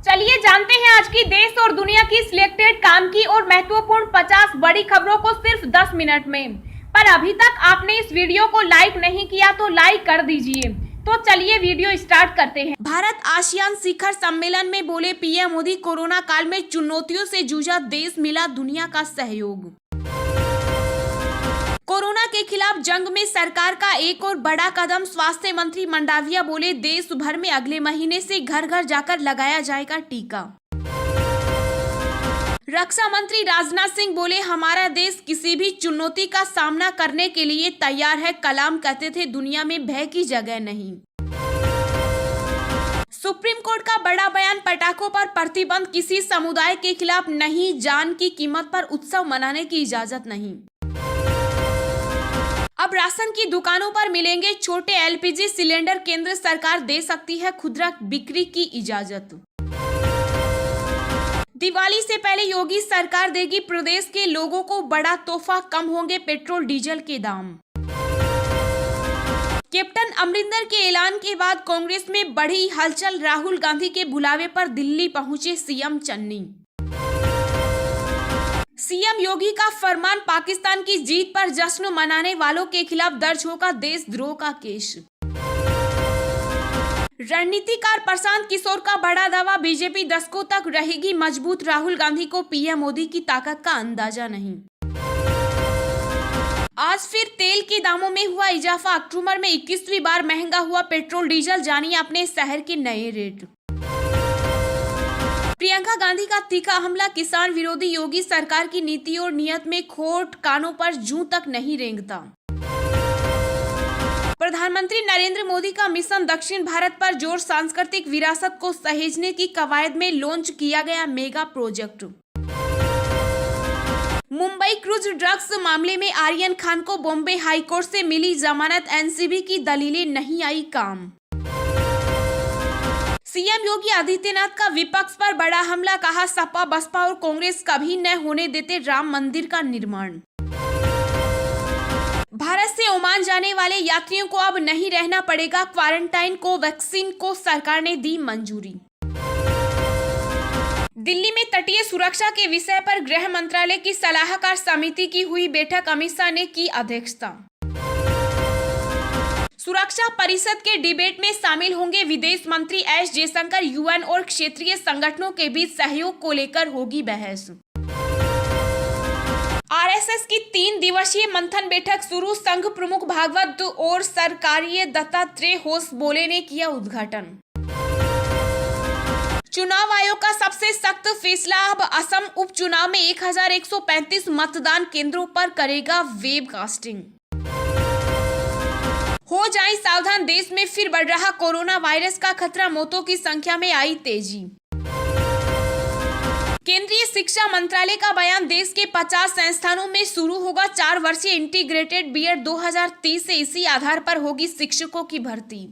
चलिए जानते हैं आज की देश और दुनिया की सिलेक्टेड काम की और महत्वपूर्ण 50 बड़ी खबरों को सिर्फ 10 मिनट में। पर अभी तक आपने इस वीडियो को लाइक नहीं किया तो लाइक कर दीजिए। तो चलिए वीडियो स्टार्ट करते हैं। भारत आसियान शिखर सम्मेलन में बोले पीएम मोदी, कोरोना काल में चुनौतियों से जूझा देश, मिला दुनिया का सहयोग। कोरोना के खिलाफ जंग में सरकार का एक और बड़ा कदम, स्वास्थ्य मंत्री मंडाविया बोले देश भर में अगले महीने से घर घर जाकर लगाया जाएगा टीका। रक्षा मंत्री राजनाथ सिंह बोले हमारा देश किसी भी चुनौती का सामना करने के लिए तैयार है। कलाम कहते थे दुनिया में भय की जगह नहीं। सुप्रीम कोर्ट का बड़ा बयान, पटाखों पर प्रतिबंध, किसी समुदाय के खिलाफ नहीं, जान की कीमत पर उत्सव मनाने की इजाजत नहीं। अब राशन की दुकानों पर मिलेंगे छोटे एलपीजी सिलेंडर, केंद्र सरकार दे सकती है खुदरा बिक्री की इजाजत। दिवाली से पहले योगी सरकार देगी प्रदेश के लोगों को बड़ा तोहफा, कम होंगे पेट्रोल डीजल के दाम। कैप्टन अमरिंदर के ऐलान के बाद कांग्रेस में बढ़ी हलचल, राहुल गांधी के बुलावे पर दिल्ली पहुंचे सीएम चन्नी। सीएम योगी का फरमान, पाकिस्तान की जीत पर जश्न मनाने वालों के खिलाफ दर्ज होगा देशद्रोह का केस। रणनीतिकार प्रशांत किशोर का बड़ा दावा, बीजेपी दशकों तक रहेगी मजबूत, राहुल गांधी को पीएम मोदी की ताकत का अंदाजा नहीं। आज फिर तेल के दामों में हुआ इजाफा, अक्टूबर में 21वीं बार महंगा हुआ पेट्रोल डीजल, जानिए अपने शहर के नए रेट। प्रियंका गांधी का तीखा हमला, किसान विरोधी योगी सरकार की नीति और नियत में खोट, कानों पर जूं तक नहीं रेंगता। प्रधानमंत्री नरेंद्र मोदी का मिशन दक्षिण भारत पर जोर, सांस्कृतिक विरासत को सहेजने की कवायद में लॉन्च किया गया mega project. Mumbai cruise drugs मामले में आर्यन खान को बॉम्बे हाईकोर्ट से मिली जमानत, एनसीबी की दलीलें नहीं आई काम। सीएम योगी आदित्यनाथ का विपक्ष पर बड़ा हमला, कहा सपा बसपा और कांग्रेस कभी न होने देते राम मंदिर का निर्माण। भारत से ओमान जाने वाले यात्रियों को अब नहीं रहना पड़ेगा क्वारंटाइन, को वैक्सीन को सरकार ने दी मंजूरी। दिल्ली में तटीय सुरक्षा के विषय पर गृह मंत्रालय की सलाहकार समिति की हुई बैठक, अमित शाह ने की अध्यक्षता। सुरक्षा परिषद के डिबेट में शामिल होंगे विदेश मंत्री एस जयशंकर, यूएन और क्षेत्रीय संगठनों के बीच सहयोग को लेकर होगी बहस। आरएसएस की 3 दिवसीय मंथन बैठक शुरू, संघ प्रमुख भागवत और सरकारीय दत्तात्रेय होस बोले ने किया उद्घाटन। चुनाव आयोग का सबसे सख्त फैसला, अब असम उपचुनाव में 1135 मतदान केंद्रों पर करेगा वेबकास्टिंग। हो जाए सावधान, देश में फिर बढ़ रहा कोरोना वायरस का खतरा, मौतों की संख्या में आई तेजी। केंद्रीय शिक्षा मंत्रालय का बयान, देश के 50 संस्थानों में शुरू होगा 4 वर्षीय इंटीग्रेटेड बीएड, 2030 से इसी आधार पर होगी शिक्षकों की भर्ती।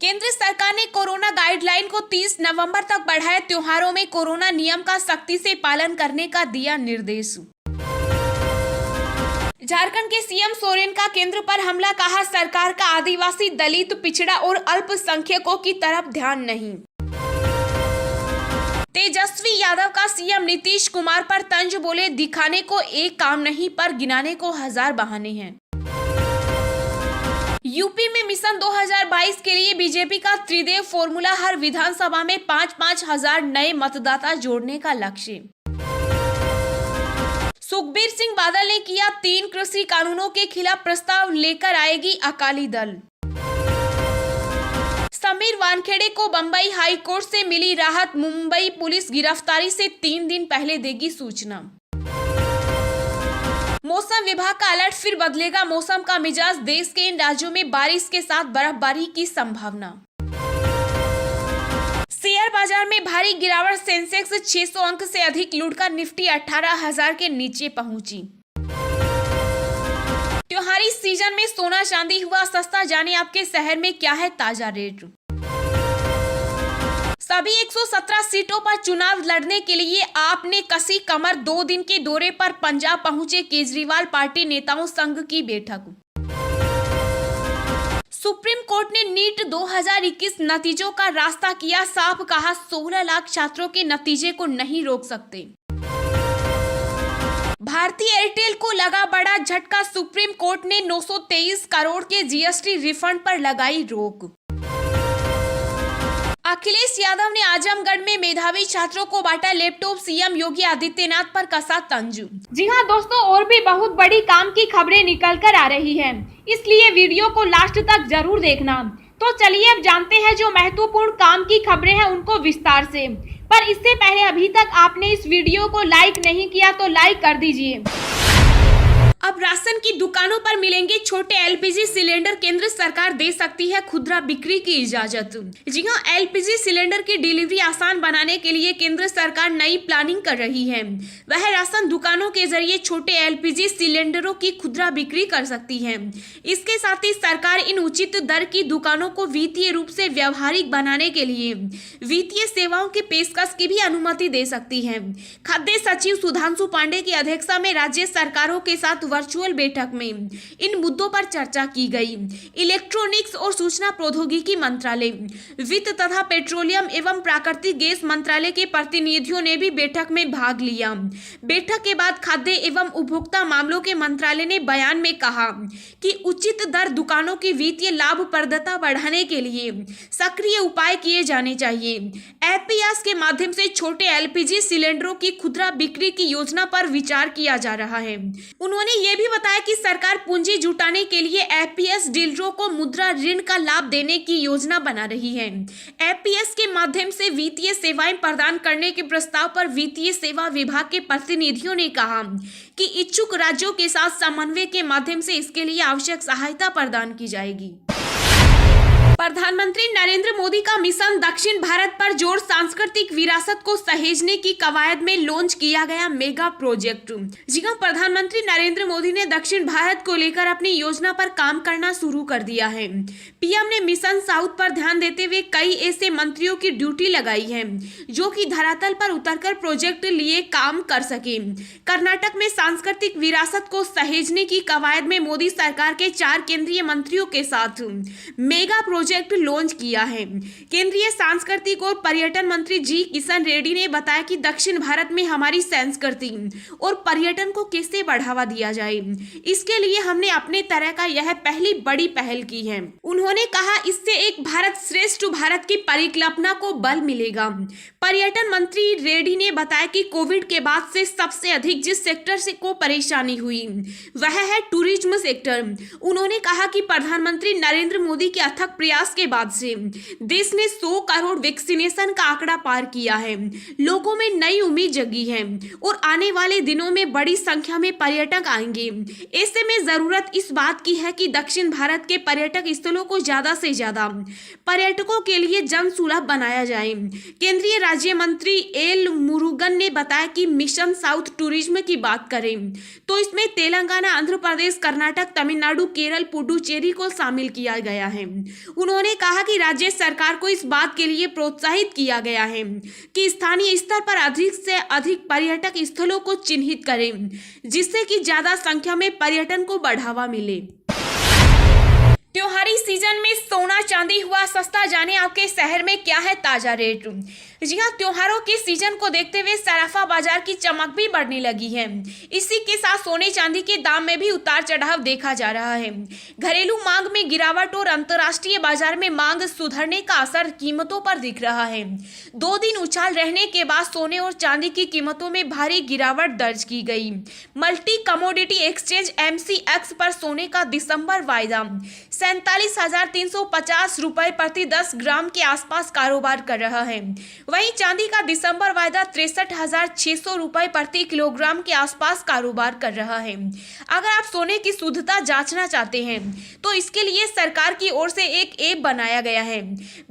केंद्र सरकार ने कोरोना गाइडलाइन को 30 नवंबर तक बढ़ाया, त्योहारों में कोरोना नियम का सख्ती से पालन करने का दिया निर्देश। झारखंड के सीएम सोरेन का केंद्र पर हमला, कहा सरकार का आदिवासी, दलित, पिछड़ा और अल्पसंख्यकों की तरफ ध्यान नहीं। तेजस्वी यादव का सीएम नीतीश कुमार पर तंज, बोले दिखाने को एक काम नहीं पर गिनाने को 1000 बहाने हैं। यूपी में मिशन 2022 के लिए बीजेपी का त्रिदेव फॉर्मूला, हर विधानसभा में 5-5 हजार नए मतदाता जोड़ने का लक्ष्य। सुखबीर सिंह बादल ने किया 3 कृषि कानूनों के खिलाफ प्रस्ताव, लेकर आएगी अकाली दल। समीर वानखेड़े को बंबई हाई कोर्ट से मिली राहत, मुंबई पुलिस गिरफ्तारी से 3 दिन पहले देगी सूचना। मौसम विभाग का अलर्ट, फिर बदलेगा मौसम का मिजाज, देश के इन राज्यों में बारिश के साथ बर्फबारी की संभावना। शेयर बाजार में भारी गिरावट, सेंसेक्स 600 अंक से अधिक लूटकर निफ्टी 18,000 के नीचे पहुंची। त्योहारी सीजन में सोना चांदी हुआ सस्ता, जाने आपके शहर में क्या है ताजा रेट। सभी 117 सीटों पर चुनाव लड़ने के लिए आपने कसी कमर, 2 दिन के दौरे पर पंजाब पहुंचे केजरीवाल, पार्टी नेताओं संघ की बैठक। सुप्रीम कोर्ट ने नीट 2021 नतीजों का रास्ता किया साफ, कहा 16 लाख छात्रों के नतीजे को नहीं रोक सकते। भारतीय एयरटेल को लगा बड़ा झटका, सुप्रीम कोर्ट ने 923 करोड़ के जीएसटी रिफंड पर लगाई रोक। अखिलेश यादव ने आजमगढ़ में मेधावी छात्रों को बांटा लैपटॉप, सीएम योगी आदित्यनाथ पर कसा तंज। जी हां दोस्तों, और भी बहुत बड़ी काम की खबरें निकल कर आ रही हैं, इसलिए वीडियो को लास्ट तक जरूर देखना। तो चलिए अब जानते हैं जो महत्वपूर्ण काम की खबरें हैं उनको विस्तार से। पर इससे पहले अभी तक आपने इस वीडियो को लाइक नहीं किया तो लाइक कर दीजिए। अब राशन की दुकानों पर मिलेंगे छोटे एलपीजी सिलेंडर, केंद्र सरकार दे सकती है खुदरा बिक्री की इजाजत। जी हां, एलपीजी सिलेंडर की डिलीवरी आसान बनाने के लिए केंद्र सरकार नई प्लानिंग कर रही है। वह राशन दुकानों के जरिए छोटे एलपीजी सिलेंडरों की खुदरा बिक्री कर सकती है। इसके साथ ही सरकार इन उचित दर की दुकानों को वित्तीय रूप से व्यवहारिक बनाने के लिए वित्तीय सेवाओं की पेशकश की भी अनुमति दे सकती है। खाद्य सचिव सुधांशु पांडे की अध्यक्षता में राज्य सरकारों के साथ वर्चुअल बैठक में इन मुद्दों पर चर्चा की गई। इलेक्ट्रॉनिक्स और सूचना प्रौद्योगिकी मंत्रालय, वित्त तथा पेट्रोलियम एवं प्राकृतिक गैस मंत्रालय के प्रतिनिधियों ने भी बैठक में भाग लिया। बैठक के बाद खाद्य एवं उपभोक्ता मामलों के मंत्रालय ने बयान में कहा कि उचित दर दुकानों की वित्तीय लाभप्रदता बढ़ाने के लिए सक्रिय उपाय किए जाने चाहिए। एपीएस के माध्यम से छोटे एलपीजी सिलेंडरों की खुदरा बिक्री की योजना पर विचार किया जा रहा है। उन्होंने ये भी बताया कि सरकार पूंजी जुटाने के लिए एपीएस डीलरों को मुद्रा ऋण का लाभ देने की योजना बना रही है। एपीएस के माध्यम से वित्तीय सेवाएं प्रदान करने के प्रस्ताव पर वित्तीय सेवा विभाग के प्रतिनिधियों ने कहा कि इच्छुक राज्यों के साथ समन्वय के माध्यम से इसके लिए आवश्यक सहायता प्रदान की जाएगी। प्रधानमंत्री नरेंद्र मोदी का मिशन दक्षिण भारत पर जोर, सांस्कृतिक विरासत को सहेजने की कवायद में लॉन्च किया गया मेगा प्रोजेक्ट। जी हां, प्रधानमंत्री नरेंद्र मोदी ने दक्षिण भारत को लेकर अपनी योजना पर काम करना शुरू कर दिया है। पीएम ने मिशन साउथ पर ध्यान देते हुए कई ऐसे मंत्रियों की ड्यूटी लगाई है जो कि धरातल पर उतरकर प्रोजेक्ट लिए काम कर सके। कर्नाटक में सांस्कृतिक विरासत को सहेजने की कवायद में मोदी सरकार के 4 केंद्रीय मंत्रियों के साथ मेगा प्रोजेक्ट लॉन्च किया है। केंद्रीय सांस्कृतिक और पर्यटन मंत्री जी किशन रेड्डी ने बताया कि दक्षिण भारत में हमारी संस्कृति और पर्यटन को कैसे बढ़ावा दिया जाए, इसके लिए हमने अपने तरह का यह पहली बड़ी पहल की है। उन्होंने कहा इससे एक भारत श्रेष्ठ भारत की परिकल्पना को बल मिलेगा। पर्यटन मंत्री रेड्डी ने बताया कि कोविड के बाद से सबसे अधिक जिस सेक्टर से को परेशानी हुई वह है टूरिज्म सेक्टर। उन्होंने कहा कि प्रधानमंत्री नरेंद्र मोदी के अथक प्रयास के बाद से देश ने 100 करोड़ वैक्सीनेशन का आंकड़ा पार किया है। लोगों में नई उम्मीद जगी है और आने वाले दिनों में बड़ी संख्या में पर्यटक आएंगे। ऐसे में जरूरत इस बात की है कि दक्षिण भारत के पर्यटक स्थलों को ज्यादा से ज्यादा पर्यटकों के लिए जन सुलभ बनाया जाए। केंद्रीय राज्य मंत्री एल मुरुगन ने बताया कि मिशन साउथ टूरिज्म की बात करें तो इसमें तेलंगाना, आंध्र प्रदेश, कर्नाटक, तमिलनाडु, केरल, पुडुचेरी को शामिल किया गया है। उन्होंने कहा कि राज्य सरकार को इस बात के लिए प्रोत्साहित किया गया है कि स्थानीय स्तर पर अधिक से अधिक पर्यटक स्थलों को चिन्हित करें जिससे कि ज्यादा संख्या में पर्यटन को बढ़ावा मिले। त्योहारी सीजन में सोना चांदी हुआ सस्ता, जाने आपके शहर में क्या है ताजा रेट। जी हाँ, त्योहारों के सीजन को देखते हुए सराफा बाजार की चमक भी बढ़ने लगी है। इसी के साथ सोने चांदी के दाम में भी उतार चढ़ाव देखा जा रहा है। घरेलू मांग में गिरावट और अंतर्राष्ट्रीय बाजार में मांग सुधरने का असर कीमतों पर दिख रहा है। 2 दिन उछाल रहने के बाद सोने और चांदी की कीमतों में भारी गिरावट दर्ज की गई। मल्टी कमोडिटी एक्सचेंज MCX पर सोने का दिसंबर वायदा 47,350 रुपए प्रति 10 ग्राम के आसपास कारोबार कर रहा है। वहीं चांदी का दिसंबर वायदा 63,600 रुपए प्रति किलोग्राम के आसपास कारोबार कर रहा है। अगर आप सोने की शुद्धता जांचना चाहते हैं तो इसके लिए सरकार की ओर से एक ऐप बनाया गया है।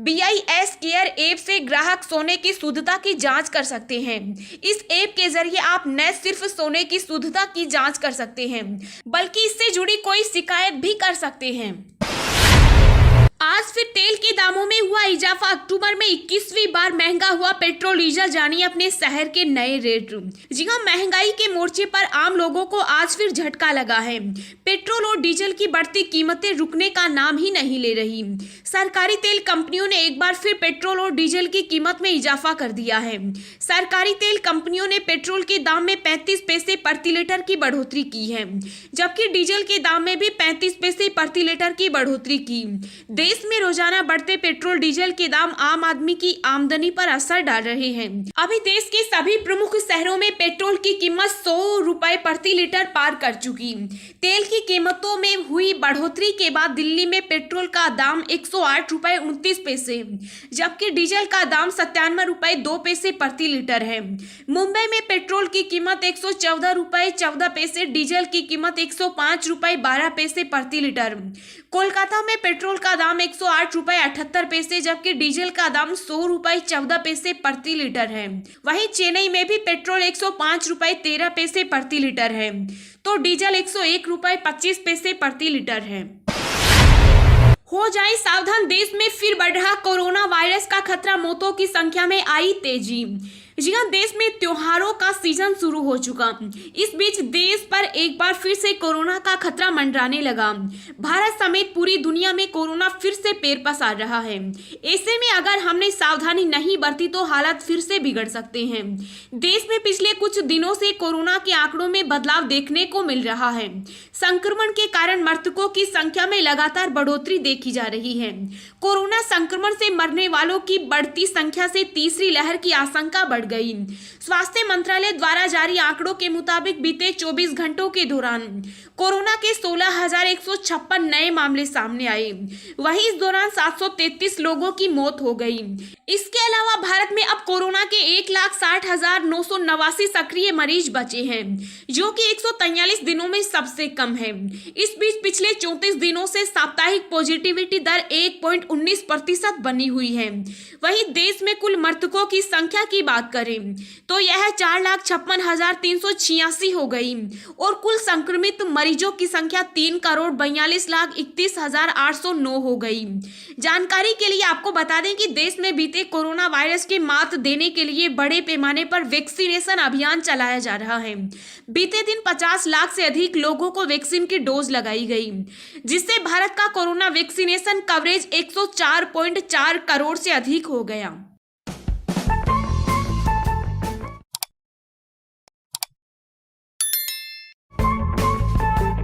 BIS केयर ऐप से ग्राहक सोने की शुद्धता की जांच कर सकते हैं। इस ऐप के जरिए आप न सिर्फ सोने की शुद्धता की जांच कर सकते हैं बल्कि इससे जुड़ी कोई शिकायत भी कर सकते हैं। आज फिर तेल के दामों में हुआ इजाफा। अक्टूबर में 21वीं बार महंगा हुआ पेट्रोल डीजल। जानिए अपने शहर के नए रेट। जी हाँ, महंगाई के मोर्चे पर आम लोगों को आज फिर झटका लगा है। पेट्रोल और डीजल की बढ़ती कीमतें रुकने का नाम ही नहीं ले रही। सरकारी तेल कंपनियों ने एक बार फिर पेट्रोल और डीजल की कीमत में इजाफा कर दिया है। सरकारी तेल कंपनियों ने पेट्रोल के दाम में 35 पैसे प्रति लीटर की बढ़ोतरी की है, जबकि डीजल के दाम में भी 35 पैसे प्रति लीटर की बढ़ोतरी की। देश में रोजाना बढ़ते पेट्रोल डीजल के दाम आम आदमी की आमदनी पर असर डाल रहे हैं। अभी देश के सभी प्रमुख शहरों में पेट्रोल की कीमत 100 रुपए प्रति लीटर पार कर चुकी। तेल की कीमतों में हुई बढ़ोतरी के बाद दिल्ली में पेट्रोल का दाम 108 रुपए 29 पैसे, जबकि डीजल का दाम 97 रुपए 2 पैसे प्रति लीटर है। मुंबई में पेट्रोल की कीमत 114 रुपए 14 पैसे, डीजल की कीमत 105 रुपए 12 पैसे प्रति लीटर। कोलकाता में पेट्रोल का दाम 108 रुपए 78 पैसे, जबकि डीजल का दाम 100 रुपए 14 पैसे प्रति लीटर है। वहीं चेन्नई में भी पेट्रोल 105 रुपए 13 पैसे प्रति लीटर है, तो डीजल 101 रुपए 25 पैसे प्रति लीटर है। हो जाए सावधान, देश में फिर बढ़ रहा कोरोना वायरस का खतरा। मौतों की संख्या में आई तेजी। जी हाँ, देश में त्योहारों का सीजन शुरू हो चुका। इस बीच देश पर एक बार फिर से कोरोना का खतरा मंडराने लगा। भारत समेत पूरी दुनिया में कोरोना फिर से पैर पसार रहा है। ऐसे में अगर हमने सावधानी नहीं बरती तो हालात फिर से बिगड़ सकते हैं। देश में पिछले कुछ दिनों से कोरोना के आंकड़ों में बदलाव देखने को मिल रहा है। संक्रमण के कारण मृतकों की संख्या में लगातार बढ़ोतरी देखी जा रही है। कोरोना संक्रमण से मरने वालों की बढ़ती संख्या से तीसरी लहर की आशंका बढ़ गई। स्वास्थ्य मंत्रालय द्वारा जारी आंकड़ों के मुताबिक बीते 24 घंटों के दौरान कोरोना के 16,156 नए मामले सामने आए। वहीं इस दौरान 733 लोगों की मौत हो गई। इसके अलावा भारत में अब कोरोना के 1,60,989 सक्रिय मरीज बचे हैं, जो कि 143 दिनों में सबसे कम है। इस बीच पिछले 34 दिनों से साप्ताहिक पॉजिटिविटी दर 1.19% बनी हुई है। वहीं देश में कुल मृतकों की संख्या की बात करें तो यह 4,56,386 हो गई और कुल संक्रमित मरीजों की संख्या 3,42,31,809 हो गई। जानकारी के लिए आपको बता दें कि देश में बीते कोरोना वायरस के मात देने के लिए बड़े पैमाने पर वैक्सीनेशन अभियान चलाया जा रहा है। बीते दिन 50 लाख से अधिक लोगों को वैक्सीन की डोज लगाई गई, जिससे भारत का कोरोना वैक्सीनेशन कवरेज 104.4 करोड़ से अधिक हो गया।